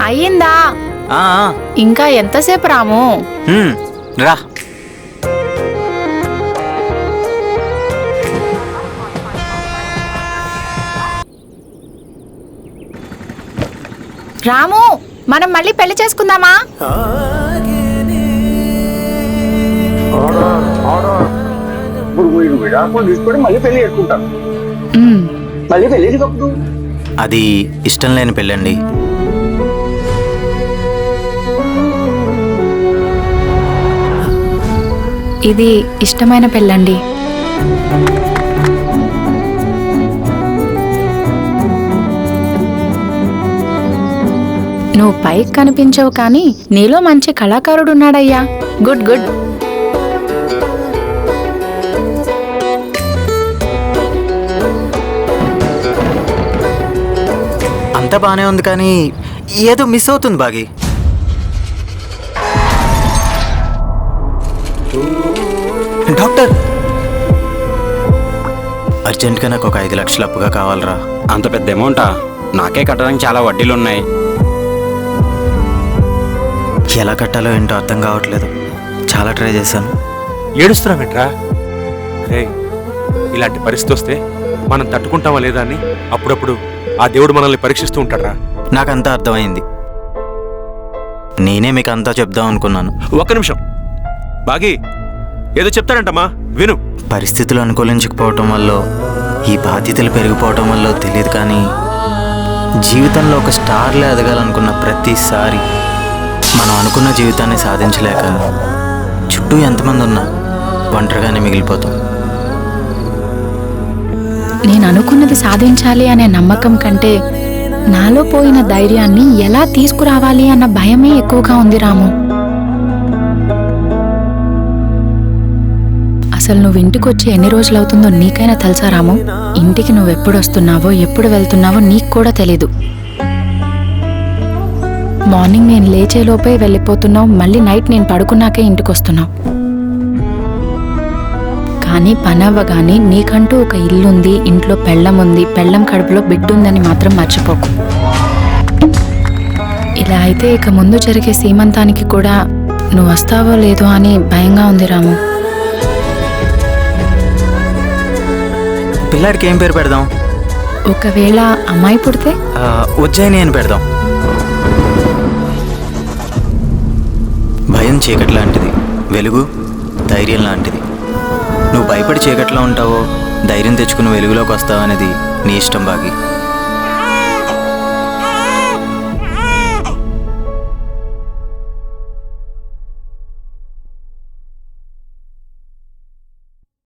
అయ్యిందా? ఇంకా ఎంతసేపు రాము? రా. రాము, మనం మళ్ళీ పెళ్లి చేసుకుందామా? అది ఇష్టం లేని పెళ్ళండి. ఇది ఇష్టమైన పెళ్ళండి. నువ్వు పైకి కనిపించవు కానీ నీలో మంచి కళాకారుడు ఉన్నాడయ్యా. Good good. అంతా బానే ఉంది కానీ ఏదో మిస్ అవుతుంది బాగి. డాక్టర్, అర్జెంట్గా నాకు ఒక 5 లక్షలు అప్పుగా కావాలరా. అంత పెద్ద అమౌంటా? నాకే కట్టడానికి చాలా వడ్డీలు ఉన్నాయి. ఎలా కట్టాలో ఏంటో అర్థం కావట్లేదు. చాలా ట్రై చేశాను. ఏడుస్తున్నావేంట్రా? ఇలాంటి పరిస్థితి వస్తే మనం తట్టుకుంటామా లేదా అని అప్పుడప్పుడు ఆ దేవుడు మనల్ని పరీక్షిస్తూ ఉంటాడురా. నాకంతా అర్థమైంది. నేనే మీకు అంతా చెప్దాం అనుకున్నాను. ఒక్క నిమిషం బాగి, ఏదో చెప్తారంటమ్మా, విను. పరిస్థితులు అనుకూలించకపోవటం వల్ల, ఈ బాధ్యతలు పెరిగిపోవటం వల్ల తెలియదు కానీ జీవితంలో ఒక స్టార్లే ఎదగాలనుకున్న ప్రతిసారి మనం అనుకున్న జీవితాన్ని సాధించలేక చుట్టూ ఎంతమంది ఉన్నా ఒంటరిగానే మిగిలిపోతాం. నేను అనుకున్నది సాధించాలి అనే నమ్మకం కంటే నాలో పోయిన ధైర్యాన్ని ఎలా తీసుకురావాలి అన్న భయమే ఎక్కువగా ఉంది రాము. అసలు నువ్వు ఇంటికి వచ్చి ఎన్ని రోజులు అవుతుందో నీకైనా తెలుసా రాము? ఇంటికి నువ్వు ఎప్పుడు వస్తున్నావో ఎప్పుడు వెళ్తున్నావో నీకు కూడా తెలీదు. మార్నింగ్ నేను లేచేలోపే వెళ్ళిపోతున్నావు, మళ్ళీ నైట్ నేను పడుకున్నాకే ఇంటికి వస్తున్నావు. కానీ పని అవ్వగానే నీకంటూ ఒక ఇల్లుంది, ఇంట్లో పెళ్ళం ఉంది, పెళ్ళం కడుపులో బిడ్డుందని మాత్రం మర్చిపోకు. ఇలా అయితే ఇక ముందు జరిగే సీమంతానికి కూడా నువ్వు వస్తావో లేదో అని భయంగా ఉంది రాము. పిల్లాడికి ఏం పేరు పెడదాం? ఒకవేళ అమ్మాయి పుడితే ఉజ్జయిని అని పెడదాం. భయం చీకటి లాంటిది, వెలుగు ధైర్యం లాంటిది. నువ్వు భయపడి చీకట్లో ఉంటావో, ధైర్యం తెచ్చుకుని వెలుగులోకి వస్తావు అనేది నీ ఇష్టం బాగి.